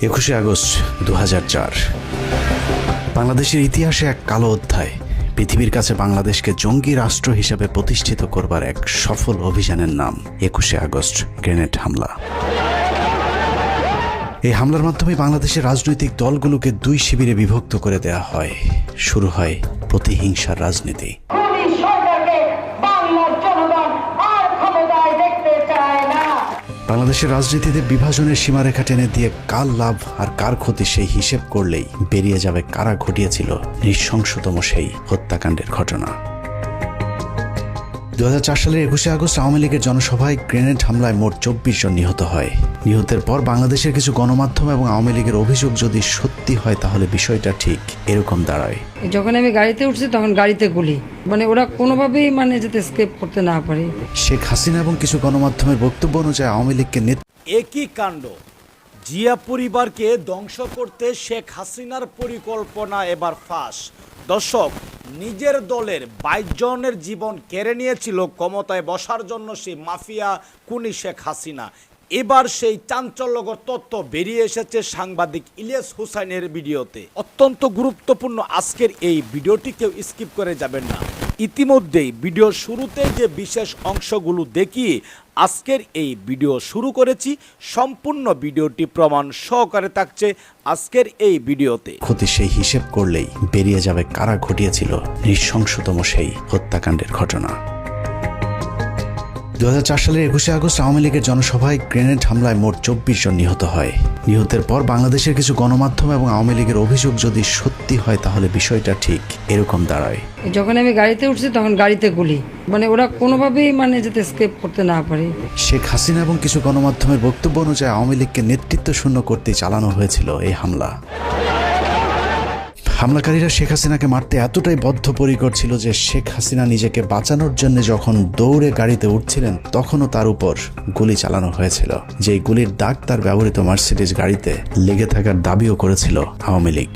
21শে August 2004 বাংলাদেশের ইতিহাসে এক কালো অধ্যায়। পৃথিবীর কাছে বাংলাদেশকে জঙ্গি রাষ্ট্র হিসেবে প্রতিষ্ঠিত করবার এক সফল অভিযানের নাম 21শে আগস্ট গ্রেনেড হামলা। এই হামলার মাধ্যমে বাংলাদেশের রাজনৈতিক দলগুলোকে দুই শিবিরে বিভক্ত করে দেয়া হয়। শুরু হয় প্রতিহিংসার রাজনীতি। বাংলাদেশের রাজনীতিতে বিভাজনের সীমারেখা টেনে দিয়ে কার লাভ আর কার ক্ষতি সেই হিসেব করলেই বেরিয়ে যাবে কারা ঘটিয়েছিল নৃশংসতম সেই হত্যাকাণ্ডের ঘটনা। 2004 সালের 21শে আগস্ট আওয়ামী লীগের জনসভায় গ্রেনেড হামলায় মোট 24 জন নিহত হয়। নিহতের পর বাংলাদেশের কিছু গণমাধ্যম এবং আওয়ামী লীগের অভিযোগ যদি সত্যি হয় তাহলে বিষয়টা ঠিক এরকম দাঁড়ায়। যখন আমি গাড়িতে উঠছি তখন গাড়িতে গুলি, ওরা কোনোভাবেই যাতে এসকেপ করতে না পারে। শেখ হাসিনা এবং কিছু গণমাধ্যমের বক্তব্য অনুযায়ী আওয়ামী লীগকে একই কাণ্ড, জিয়া পরিবারকে ধ্বংস করতে শেখ হাসিনার পরিকল্পনা এবার ফাঁস। দর্শক, নিজের দলের 22 জনের জীবন কেড়ে নিয়েছিল ক্ষমতায় বসার জন্য সেই মাফিয়া খুনি শেখ হাসিনা। এবার সেই চাঞ্চল্যকর তথ্য বেরিয়ে এসেছে সাংবাদিক ইলিয়াস হুসাইনের ভিডিওতে। অত্যন্ত গুরুত্বপূর্ণ আজকের এই ভিডিওটি কেউ স্কিপ করে যাবেন না। ইতিমধ্যেই ভিডিওর শুরুতে যে বিশেষ অংশগুলো দেখিয়ে আজকের এই ভিডিও শুরু করেছি, সম্পূর্ণ ভিডিওটি প্রমাণ সহকারে থাকছে আজকের এই ভিডিওতে। ক্ষতি সেই হিসেব করলেই বেরিয়ে যাবে কারা ঘটিয়েছিল নৃশংসতম সেই হত্যাকাণ্ডের ঘটনা। 2004 সালের 21শে আগস্ট আওয়ামী লীগের জনসভায় গ্রেনেড হামলায় মোট 24 জন নিহত হয়। নিহতের পর বাংলাদেশের কিছু গণমাধ্যম এবং আওয়ামী লীগের অভিযোগ যদি সত্যি হয় তাহলে বিষয়টা ঠিক এরকম দাঁড়ায়। যখন আমি গাড়িতে উঠছি তখন গাড়িতে গুলি, ওরা কোনোভাবেই যাতে এসকেপ করতে না পারে। শেখ হাসিনা এবং কিছু গণমাধ্যমের বক্তব্য অনুযায়ী আওয়ামী লীগকে নেতৃত্ব শূন্য করতে চালানো হয়েছিল এই হামলা। হামলাকারীরা শেখ হাসিনাকে মারতে এতটাই বদ্ধপরিকর ছিল যে শেখ হাসিনা নিজেকে বাঁচানোর জন্য যখন দৌড়ে গাড়িতে উঠছিলেন তখনও তার উপর গুলি চালানো হয়েছিল। যেই গুলির দাগ তার ব্যবহৃত মার্সিডিজ গাড়িতে লেগে থাকার দাবিও করেছিল আওয়ামী লীগ।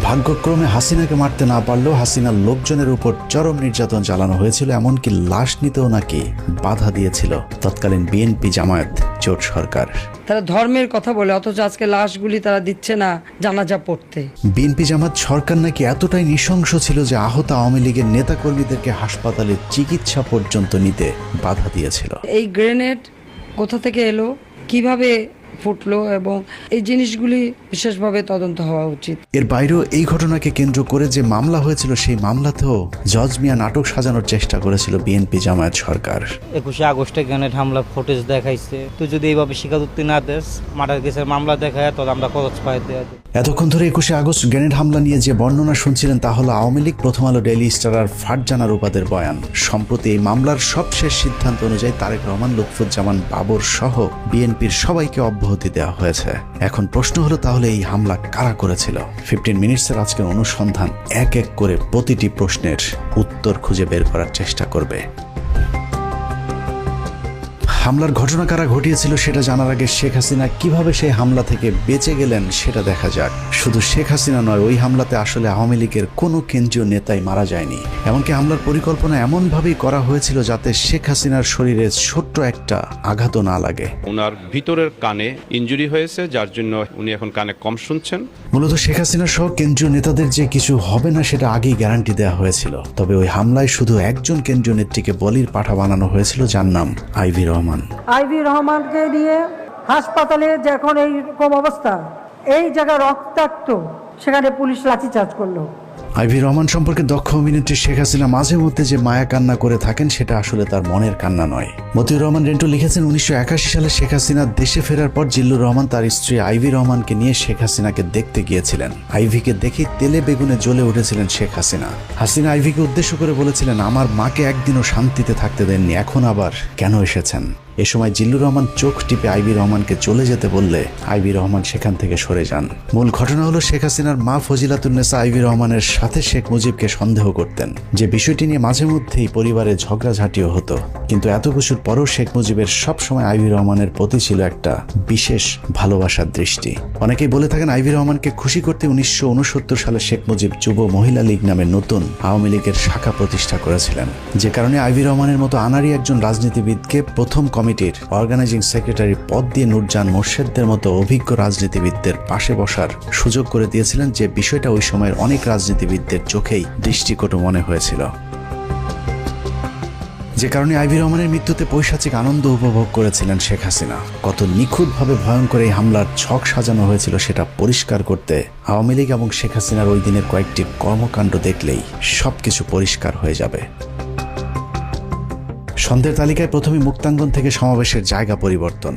ভাগ্যক্রমে হাসিনাকে মারতে না পারলেও হাসিনার লোকজনের উপর চরম নির্যাতন চালানো হয়েছিল, এমনকি লাশ নিতেও নাকি বাধা দিয়েছিল তৎকালীন বিএনপি জামায়াত জোট সরকার। তারা ধর্মের কথা বলে অথচ আজকে লাশগুলি তারা দিচ্ছে না জানাজা পড়তে। বিএনপি জামাত সরকার নাকি এতটাই নৃশংস ছিল যে আহত আওয়ামী লীগের নেতাকর্মীদেরকে হাসপাতালে চিকিৎসা পর্যন্ত নিতে বাধা দিয়েছিল। এই গ্রেনেড কোথা থেকে এলো, কিভাবে ফুটলো, এবং এই জিনিসগুলি বিশেষভাবে তদন্ত হওয়া উচিত। এর বাইরেও এই ঘটনাকে কেন্দ্র করে যে মামলা হয়েছিল সেই মামলাতেও জজ মিয়া নাটক সাজানোর চেষ্টা করেছিল বিএনপি জামায়াত সরকার। 21শে আগস্টে গ্রেনেড হামলা ফুটেজ দেখাইছে, তুই যদি এইভাবে স্বীকারোক্তি না দেস, মার্ডার কেসের মামলা দেখায় তো আমরা খরচ পাই দেয়া। এতক্ষণ ধরে 21শে আগস্ট গ্রেনেড হামলা নিয়ে যে বর্ণনা শুনছিলেন তা হলো আওয়ামী লীগ, প্রথম আলো, ডেইলি স্টার আর ফারজানা রূপাদের বয়ান। সম্প্রতি এই মামলার সবশেষ সিদ্ধান্ত অনুযায়ী তারেক রহমান, লুৎফুজ্জামান বাবর সহ বিএনপির সবাইকে অব্যাহতি দেওয়া হয়েছে। এখন প্রশ্ন হলো তাহলে এই হামলা কারা করেছিল? 15 মিনিটসের আজকের অনুসন্ধান এক এক করে প্রতিটি প্রশ্নের উত্তর খুঁজে বের করার চেষ্টা করবে। হামলার ঘটনা কারা ঘটিয়েছিল সেটা জানার আগে শেখ হাসিনা কিভাবে সেই হামলা থেকে বেঁচে গেলেন সেটা দেখা যাক। শুধু শেখ হাসিনা নয়, ওই হামলাতে আসলে আওয়ামী লীগের কোনো কেন্দ্রীয় নেতাই মারা যায়নি। এমনকি হামলার পরিকল্পনা এমনভাবেই করা হয়েছিল যাতে শেখ হাসিনার শরীরে ছোট্ট একটা আঘাতও না লাগে। ওনার ভিতরের কানে ইনজুরি হয়েছে, যার জন্য উনি এখন কানে কম শুনছেন। মূলত শেখ হাসিনা সহ কেন্দ্রীয় নেতাদের যে কিছু হবে না সেটা আগেই গ্যারান্টি দেওয়া হয়েছিল। তবে ওই হামলায় শুধু একজন কেন্দ্রীয় নেত্রীকে বলির পাঠা বানানো হয়েছিল, যার নাম আইভি রহমান। আইভি রহমানকে নিয়ে হাসপাতালে যখন এইরকম অবস্থা, এই জায়গা রক্তাক্ত, সেখানে পুলিশ লাঠিচার্জ করলো। আইভি রহমান সম্পর্কে দক্ষ অভিনেত্রী শেখ হাসিনা মাঝে মধ্যে যে মায়া কান্না করে থাকেন সেটা আসলে তার মনের কান্না নয়। মতিউর রহমান রেন্টু লিখেছেন, 1981 সালে শেখ হাসিনা দেশে ফেরার পর জিল্লুর রহমান তার স্ত্রী আইভি রহমানকে নিয়ে শেখ হাসিনাকে দেখতে গিয়েছিলেন। আইভিকে দেখে তেলে বেগুনে জ্বলে উঠেছিলেন শেখ হাসিনা। হাসিনা আইভিকে উদ্দেশ্য করে বলেছিলেন, আমার মাকে একদিনও শান্তিতে থাকতে দেননি, এখন আবার কেন এসেছেন? এ সময় জিল্লুর রহমান চোখ টিপে আইভি রহমানকে চলে যেতে বললে আইভি রহমান সেখান থেকে সরে যান। মূল ঘটনা হলো শেখ হাসিনার মা ফজিলাতুন্নেসা আইভি রহমানের সাথে শেখ মুজিবকে সন্দেহ করতেন, যে বিষয়টি নিয়ে মাঝে মধ্যেই পরিবারে ঝগড়াঝাটিও হতো। কিন্তু এত কিছুর পরও শেখ মুজিবের সবসময় আইভি রহমানের প্রতি ছিল একটা বিশেষ ভালোবাসার দৃষ্টি। অনেকেই বলে থাকেন আইভি রহমানকে খুশি করতে 1969 সালে শেখ মুজিব যুব মহিলা লীগ নামে নতুন আওয়ামী লীগের শাখা প্রতিষ্ঠা করেছিলেন, যে কারণে আইভি রহমানের মতো আনাড়ি একজন রাজনীতিবিদকে প্রথম কমিটির অর্গানাইজিং সেক্রেটারি পদ দিয়ে নূরজাহান মোর্শেদদের মতো অভিজ্ঞ রাজনীতিবিদদের পাশে বসার সুযোগ করে দিয়েছিলেন, যে বিষয়টা ওই সময়ের অনেক রাজনীতিবিদদের চোখেই দৃষ্টিকটু মনে হয়েছিল। যে কারণে আইভি রহমানের মৃত্যুতে পৈশাচিক আনন্দ উপভোগ করেছিলেন শেখ হাসিনা। কত নিখুঁতভাবে ভয়ঙ্কর এই হামলার ছক সাজানো হয়েছিল সেটা পরিষ্কার করতে আওয়ামী লীগ এবং শেখ হাসিনার ওই দিনের কয়েকটি কর্মকাণ্ড দেখলেই সবকিছু পরিষ্কার হয়ে যাবে। সন্ধ্যের তালিকায় প্রথমে মুক্তাঙ্গন থেকে সমাবেশের জায়গা পরিবর্তন।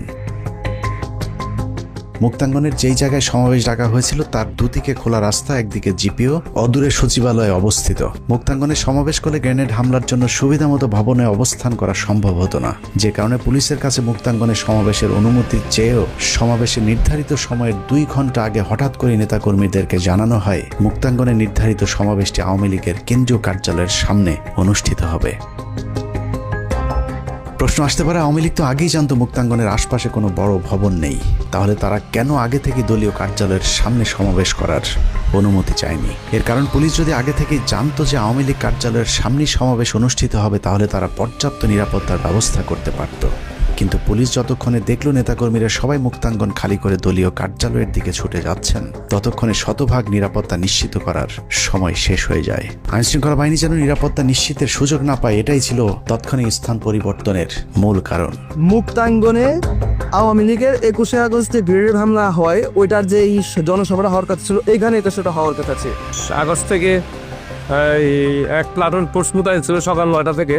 মুক্তাঙ্গনের যেই জায়গায় সমাবেশ ডাকা হয়েছিল তার দুদিকে খোলা রাস্তা, একদিকে জিপিও, অদূরে সচিবালয়ে অবস্থিত। মুক্তাঙ্গনে সমাবেশ করলে গ্রেনেড হামলার জন্য সুবিধামতো ভবনে অবস্থান করা সম্ভব হতো না, যে কারণে পুলিশের কাছে মুক্তাঙ্গনে সমাবেশের অনুমতি চেয়েও সমাবেশের নির্ধারিত সময়ের 2 ঘন্টা আগে হঠাৎ করে নেতাকর্মীদেরকে জানানো হয় মুক্তাঙ্গনে নির্ধারিত সমাবেশটি আওয়ামী লীগের কেন্দ্রীয় কার্যালয়ের সামনে অনুষ্ঠিত হবে। প্রশ্ন আসতে পারে, আওয়ামী লীগ তো আগেই জানতো মুক্তাঙ্গনের আশপাশে কোনো বড় ভবন নেই, তাহলে তারা কেন আগে থেকে দলীয় কার্যালয়ের সামনে সমাবেশ করার অনুমতি চায়নি? এর কারণ, পুলিশ যদি আগে থেকেই জানতো যে আওয়ামী লীগ কার্যালয়ের সামনেই সমাবেশ অনুষ্ঠিত হবে, তাহলে তারা পর্যাপ্ত নিরাপত্তার ব্যবস্থা করতে পারত। কিন্তু পুলিশ যতক্ষণে দেখল নেতাকর্মীরা সবাই মুক্তাঙ্গন খালি করে দলীয় কার্যালয়ের দিকে ছুটে যাচ্ছেন, ততক্ষণে শতভাগ নিরাপত্তা নিশ্চিত করার সময় শেষ হয়ে যায়। আইনশৃঙ্খলা বাহিনী যেন নিরাপত্তা নিশ্চিতের সুযোগ না পায়, এটাই ছিল তাৎক্ষণিক স্থান পরিবর্তনের মূল কারণ। মুক্তাঙ্গনে আওয়ামী লীগের 21শে আগস্টে গ্রেনেড হামলা হয়, ওইটার যে এই জনসভাটা হওয়ার কথা ছিল, এইখানে এটা সেটা হওয়ার কথা ছিল। আগস্ট থেকে এক প্লাটুন ফোর্স মোতায়েন ছিল সকাল 9টা থেকে,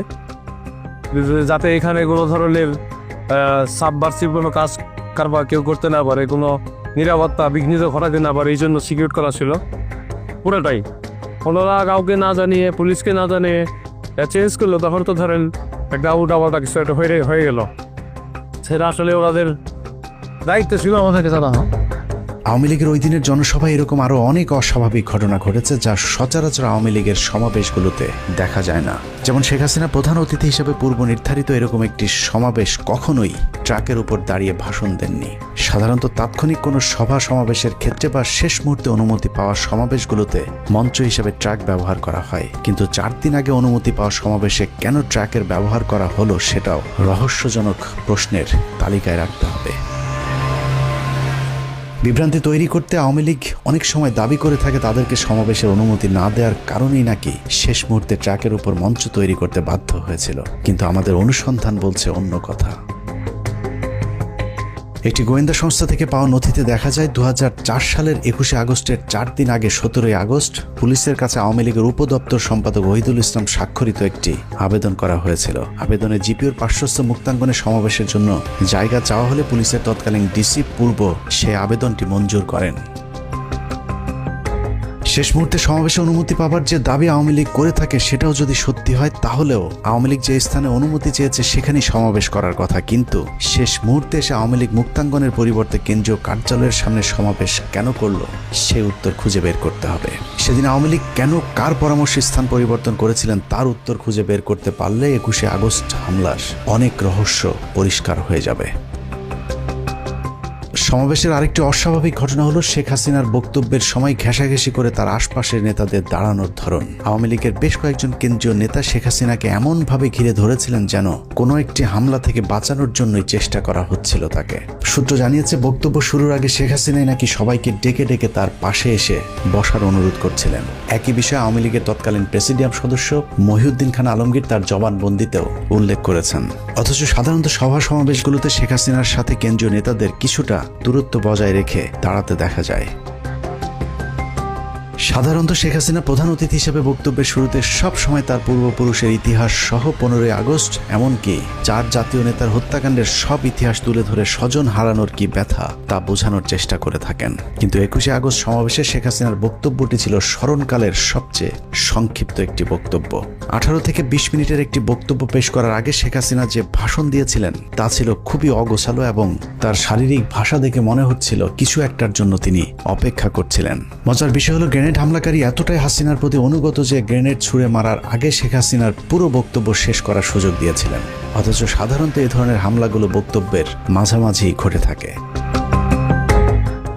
যাতে এখানে কোনো ধরনের সাবভার্সিভ কোনো কাজ কারবার কেউ করতে না পারে, কোনো নিরাপত্তা বিঘ্নিত ঘটাতে না পারে, এই জন্য সিকিউর করা ছিল পুরোটাই। ওনারা কাউকে না জানিয়ে, পুলিশকে না জানিয়ে চেঞ্জ করলো, তখন তো ধরেন একটা উল্টাপাল্টা কিছু একটা হয়ে গেল। সেটা আসলে ওনাদের দায়িত্ব ছিল আমাদেরকে জানানো। আওয়ামী লীগের ওই দিনের জনসভায় এরকম আরো অনেক অস্বাভাবিক ঘটনা ঘটেছে, যা সচরাচর আওয়ামী লীগের সমাবেশগুলোতে দেখা যায় না। যেমন শেখ হাসিনা প্রধান অতিথি হিসেবে পূর্ব নির্ধারিত এরকম একটি সমাবেশ কখনোই ট্রাকের উপর দাঁড়িয়ে ভাষণ দেননি। সাধারণত তাৎক্ষণিক কোনো সভা সমাবেশের ক্ষেত্রে বা শেষ মুহূর্তে অনুমতি পাওয়া সমাবেশগুলোতে মঞ্চ হিসেবে ট্রাক ব্যবহার করা হয়, কিন্তু 4 দিন আগে অনুমতি পাওয়া সমাবেশে কেন ট্রাকের ব্যবহার করা হলো সেটাও রহস্যজনক প্রশ্নের তালিকায় রাখতে হবে। বিভ্রান্তি তৈরি করতে আওয়ামী লীগ অনেক সময় দাবি করে থাকে তাদেরকে সমাবেশের অনুমতি না দেওয়ার কারণেই নাকি শেষ মুহূর্তে ট্রাকের উপর মঞ্চ তৈরি করতে বাধ্য হয়েছিল, কিন্তু আমাদের অনুসন্ধান বলছে অন্য কথা। একটি গোয়েন্দা সংস্থা থেকে পাওয়া নথিতে দেখা যায় 2004 সালের 21শে আগস্টের 4 দিন আগে 17ই আগস্ট পুলিশের কাছে আওয়ামী লীগের উপদপ্তর সম্পাদক ওহিদুল ইসলাম স্বাক্ষরিত একটি আবেদন করা হয়েছিল। আবেদনে জিপিওর পার্শ্বস্থ মুক্তাঙ্গনে সমাবেশের জন্য জায়গা চাওয়া হলে পুলিশের তৎকালীন ডিসি পূর্ব সে আবেদনটি মঞ্জুর করেন। শেষ মুহূর্তে সমাবেশে অনুমতি পাবার যে দাবি আওয়ামী লীগ করে থাকে সেটাও যদি সত্যি হয়, তাহলেও আওয়ামী লীগ যে স্থানে অনুমতি চেয়েছে সেখানেই সমাবেশ করার কথা, কিন্তু শেষ মুহূর্তে এসে আওয়ামী লীগ মুক্তাঙ্গনের পরিবর্তে কেন্দ্রীয় কার্যালয়ের সামনে সমাবেশ কেন করলো সে উত্তর খুঁজে বের করতে হবে। সেদিন আওয়ামী লীগ কেন কার পরামর্শে স্থান পরিবর্তন করেছিলেন তার উত্তর খুঁজে বের করতে পারলে 21শে আগস্ট হামলার অনেক রহস্য পরিষ্কার হয়ে যাবে। সমাবেশের আরেকটি অস্বাভাবিক ঘটনা হলো শেখ হাসিনার বক্তব্যের সময় ঘেঁষাঘেঁষি করে তার আশপাশের নেতাদের দাঁড়ানোর ধরন। আওয়ামী লীগের বেশ কয়েকজন কেন্দ্রীয় নেতা শেখ হাসিনাকে এমনভাবে ঘিরে ধরেছিলেন যেন কোনো একটি হামলা থেকে বাঁচানোর জন্যই চেষ্টা করা হচ্ছিল তাকে। সূত্র জানিয়েছে, বক্তব্য শুরুর আগে শেখ হাসিনাই নাকি সবাইকে ডেকে ডেকে তার পাশে এসে বসার অনুরোধ করছিলেন। একই বিষয়ে আওয়ামী লীগের তৎকালীন প্রেসিডিয়াম সদস্য মহিউদ্দিন খান আলমগীর তার জবানবন্দিতেও উল্লেখ করেছেন। অথচ সাধারণত সভা সমাবেশগুলোতে শেখ হাসিনার সাথে কেন্দ্রীয় নেতাদের কিছুটা দূরত্ব বজায় রেখে দাঁড়াতে দেখা যায়। সাধারণত শেখ হাসিনা প্রধান অতিথি হিসেবে বক্তব্যের শুরুতে সব সময় তার পূর্বপুরুষের ইতিহাস সহ 15ই আগস্ট এমনকি 4 জাতীয় নেতার হত্যাকাণ্ডের সব ইতিহাস তুলে ধরে স্বজন হারানোর কি ব্যথা তা বোঝানোর চেষ্টা করে থাকেন। কিন্তু 21শে আগস্ট সমাবেশে শেখ হাসিনার বক্তব্যটি ছিল স্মরণকালের সবচেয়ে সংক্ষিপ্ত একটি বক্তব্য। 18 থেকে 20 মিনিটের একটি বক্তব্য পেশ করার আগে শেখ হাসিনা যে ভাষণ দিয়েছিলেন তা ছিল খুবই অগোছালো এবং তার শারীরিক ভাষা দেখে মনে হচ্ছিল কিছু একটার জন্য তিনি অপেক্ষা করছিলেন। মজার বিষয় হলো, গ্রেনেড হামলাকারী এতটাই হাসিনার প্রতি অনুগত যে গ্রেনেড ছুঁড়ে মারার আগে শেখ হাসিনার পুরো বক্তব্য শেষ করার সুযোগ দিয়েছিলেন। অথচ সাধারণত এই ধরনের হামলাগুলো বক্তব্যের মাঝামাঝি ঘটে থাকে।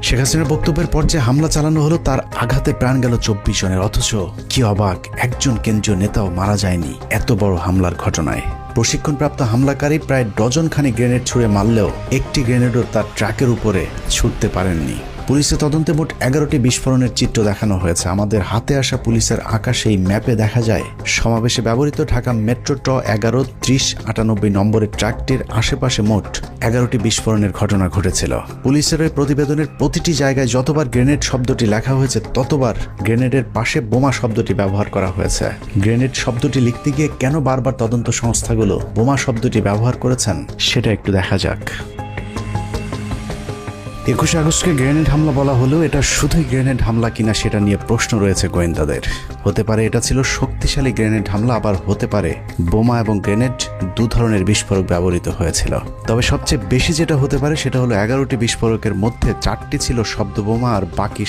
শেখ হাসিনার বক্তব্যের পর যে হামলা চালানো হলো তার আঘাতে প্রাণ গেল 24 জনের, অথচ কি অবাক, একজন কেন্দ্রীয় নেতাও মারা যায়নি এত বড় হামলার ঘটনায়। প্রশিক্ষণপ্রাপ্ত হামলাকারী প্রায় ডজনখানি গ্রেনেড ছুঁড়ে মারলেও একটি গ্রেনেডও তার ট্রাকের উপরে ছুটতে পারেননি। পুলিশের তদন্তে মোট 11টি বিস্ফোরণের চিত্র দেখানো হয়েছে। আমাদের হাতে আসা পুলিশের আঁকা সেই ম্যাপে দেখা যায় সমাবেশে ব্যবহৃত ঢাকা মেট্রো ট 11-30-98 নম্বরের ট্রাকটির আশেপাশে মোট 11টি বিস্ফোরণের ঘটনা ঘটেছিল। পুলিশের ওই প্রতিবেদনের প্রতিটি জায়গায় যতবার গ্রেনেড শব্দটি লেখা হয়েছে ততবার গ্রেনেডের পাশে বোমা শব্দটি ব্যবহার করা হয়েছে। গ্রেনেড শব্দটি লিখতে গিয়ে কেন বারবার তদন্ত সংস্থাগুলো বোমা শব্দটি ব্যবহার করেছেন সেটা একটু দেখা যাক। 21 আগস্টকে গ্রেনেড হামলা বলা হলেও এটা শুধুই গ্রেনেড হামলা কিনা সেটা নিয়ে প্রশ্ন রয়েছে গোয়েন্দাদের। হতে পারে এটা ছিল শক্তিশালী গ্রেনেড হামলা, আবার হতে পারে বোমা এবং গ্রেনেড দু ধরনের বিস্ফোরক ব্যবহৃত হয়েছিল। তবে সবচেয়ে বেশি যেটা হতে পারে সেটা হলো 11টি বিস্ফোরকের মধ্যে 4টি ছিল শব্দ বোমা আর বাকি